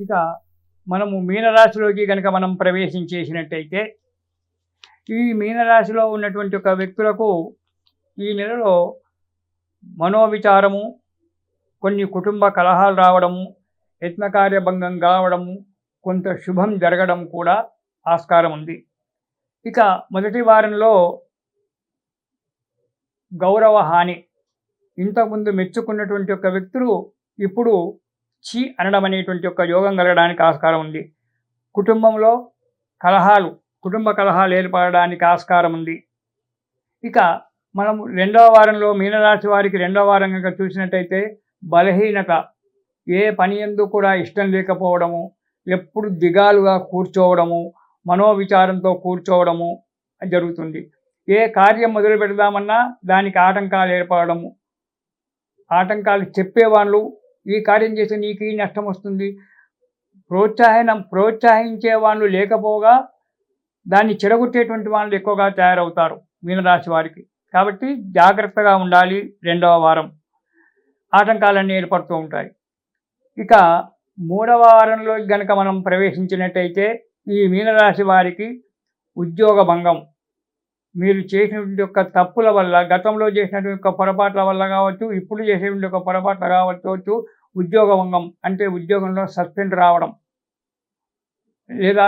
ఇక మనము మీనరాశిలోకి కనుక మనం ప్రవేశించేసినట్టయితే ఈ మీనరాశిలో ఉన్నటువంటి ఒక వ్యక్తులకు ఈ నెలలో మనోవిచారము, కొన్ని కుటుంబ కలహాలు రావడము, యత్నకార్యభంగం కావడము, కొంత శుభం జరగడం కూడా ఆస్కారం ఉంది. ఇక మొదటి వారంలో గౌరవ హాని, ఇంతకుముందు మెచ్చుకున్నటువంటి ఒక వ్యక్తులు ఇప్పుడు ఛీ అనడం అనేటువంటి ఒక యోగం కలగడానికి ఆస్కారం ఉంది. కుటుంబంలో కుటుంబ కలహాలు ఏర్పడడానికి ఆస్కారం ఉంది. ఇక మనం రెండవ వారంలో మీనరాశి వారికి రెండవ వారం కనుక చూసినట్టయితే బలహీనత, ఏ పని యందు కూడా ఇష్టం లేకపోవడము, ఎప్పుడు దిగాలుగా కూర్చోవడము, మనోవిచారంతో కూర్చోవడము జరుగుతుంది. ఏ కార్యం మొదలు పెడదామన్నా దానికి ఆటంకాలు ఏర్పడము, ఆటంకాలు చెప్పేవాళ్ళు ఈ కార్యం చేస్తే నీకు ఈ నష్టం వస్తుంది, ప్రోత్సహించే వాళ్ళు లేకపోగా దాన్ని చెడగొట్టేటువంటి వాళ్ళు ఎక్కువగా తయారవుతారు మీనరాశి వారికి. కాబట్టి జాగ్రత్తగా ఉండాలి. రెండవ వారం ఆటంకాలన్నీ ఏర్పడుతూ ఉంటాయి. ఇక మూడవ వారంలో గనక మనం ప్రవేశించినట్టయితే ఈ మీనరాశి వారికి ఉద్యోగ భంగం, మీరు చేసినటువంటి యొక్క తప్పుల వల్ల, గతంలో చేసినటువంటి యొక్క పొరపాట్ల వల్ల కావచ్చు, ఇప్పుడు చేసేటువంటి యొక్క పొరపాట్ల కావచ్చు, ఉద్యోగ భంగం అంటే ఉద్యోగంలో సస్పెండ్ రావడం లేదా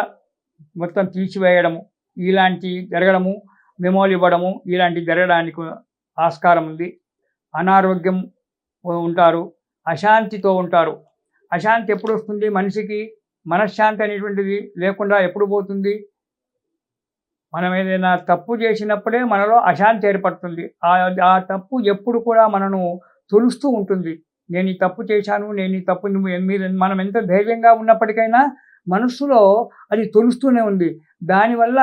మొత్తం తీసివేయడము, ఇలాంటి జరగడము, మెమోలు ఇవ్వడము, ఇలాంటివి జరగడానికి ఆస్కారం ఉంది. అనారోగ్యం ఉంటారు, అశాంతితో ఉంటారు. అశాంతి ఎప్పుడు వస్తుంది మనిషికి? మనశ్శాంతి అనేటువంటిది లేకుండా ఎప్పుడు పోతుంది? మనం ఏదైనా తప్పు చేసినప్పుడే మనలో అశాంతి ఏర్పడుతుంది. ఆ తప్పు ఎప్పుడు కూడా మనను తొలుస్తూ ఉంటుంది. నేను ఈ తప్పు చేశాను, నేను ఈ తప్పు మనం ఎంత ధైర్యంగా ఉన్నప్పటికైనా మనస్సులో అది తొలుస్తూనే ఉంది. దానివల్ల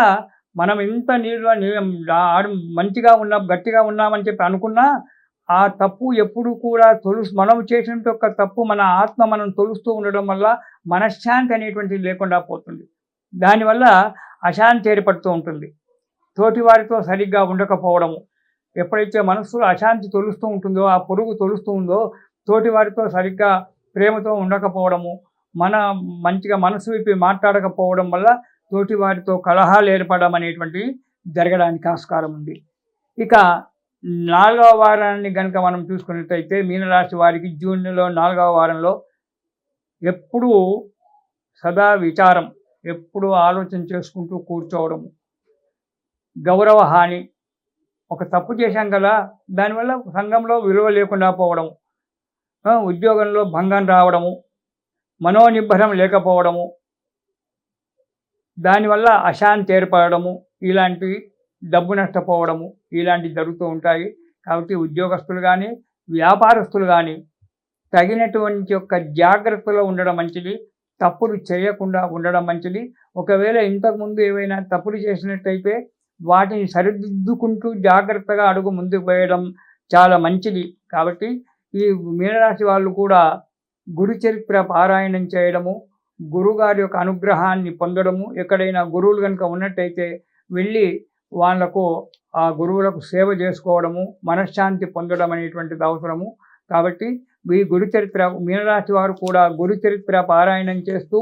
మనం ఎంత మంచిగా గట్టిగా ఉన్నామని చెప్పి అనుకున్నా ఆ తప్పు ఎప్పుడు కూడా మనం చేసినట్టు ఒక తప్పు మన ఆత్మ మనం తొలుస్తూ ఉండడం వల్ల మనశ్శాంతి అనేటువంటిది లేకుండా పోతుంది. దానివల్ల అశాంతి ఏర్పడుతూ ఉంటుంది. తోటి వారితో సరిగ్గా ఉండకపోవడము, ఎప్పుడైతే మనస్సులో అశాంతి తొలుస్తూ ఉంటుందో, ఆ పొరుగు తొలుస్తూ ఉందో, తోటి వారితో సరిగ్గా ప్రేమతో ఉండకపోవడము, మంచిగా మనసు విప్పి మాట్లాడకపోవడం వల్ల తోటి వారితో కలహాలు ఏర్పడడం అనేటువంటివి జరగడానికి ఆస్కారం ఉంది. ఇక నాలుగవ వారాన్ని కనుక మనం చూసుకున్నట్టయితే మీనరాశి వారికి జూన్ నెలలో నాలుగవ వారంలో ఎప్పుడూ సదా విచారం, ఎప్పుడూ ఆలోచన చేసుకుంటూ కూర్చోవడము, గౌరవ హాని, ఒక తప్పు చేశాం కదా దానివల్ల సంఘంలో విలువ లేకుండా పోవడము, ఉద్యోగంలో భంగం రావడము, మనోనిబ్బరం లేకపోవడము, దానివల్ల అశాంతి ఏర్పడము, ఇలాంటివి డబ్బు నష్టపోవడము, ఇలాంటివి జరుగుతూ ఉంటాయి. కాబట్టి ఉద్యోగస్తులు కానీ వ్యాపారస్తులు కానీ తగినటువంటి యొక్క జాగ్రత్తలో ఉండడం మంచిది. తప్పులు చేయకుండా ఉండడం మంచిది. ఒకవేళ ఇంతకుముందు ఏవైనా తప్పులు చేసినట్టయితే వాటిని సరిదిద్దుకుంటూ జాగ్రత్తగా అడుగు ముందుకు వేయడం చాలా మంచిది. కాబట్టి ఈ మీనరాశి వాళ్ళు కూడా గురు చరిత్ర పారాయణం చేయడము, గురుగారి యొక్క అనుగ్రహాన్ని పొందడము, ఎక్కడైనా గురువులు కనుక ఉన్నట్టయితే వెళ్ళి వాళ్లకు ఆ గురువులకు సేవ చేసుకోవడము, మనశ్శాంతి పొందడం అనేటువంటిది అవసరము. కాబట్టి ఈ గురు చరిత్ర మీనరాశి వారు కూడా గురు చరిత్ర పారాయణం చేస్తూ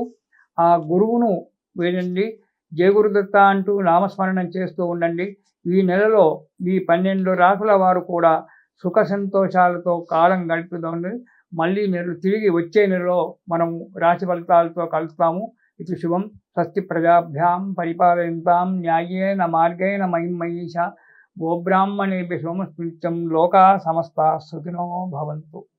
ఆ గురువును వినండి, జయ గురుదత్త అంటూ నామస్మరణం చేస్తూ ఉండండి. ఈ నెలలో ఈ 12 రాశుల వారు కూడా సుఖ సంతోషాలతో కాలం గడుపుతుంది. మళ్ళీ తిరిగి వచ్చే నెలలో మనం రాశి ఫలితాలతో కలుస్తాము. ఇది శుభం. స్వస్తి ప్రజాభ్యాం పరిపాలయంతాం న్యాయేన మార్గేణ మహిం మహీషా. గోబ్రాహ్మణేభ్యः శుభమస్తు. లోకా సమస్తా సుఖినో భవంతు.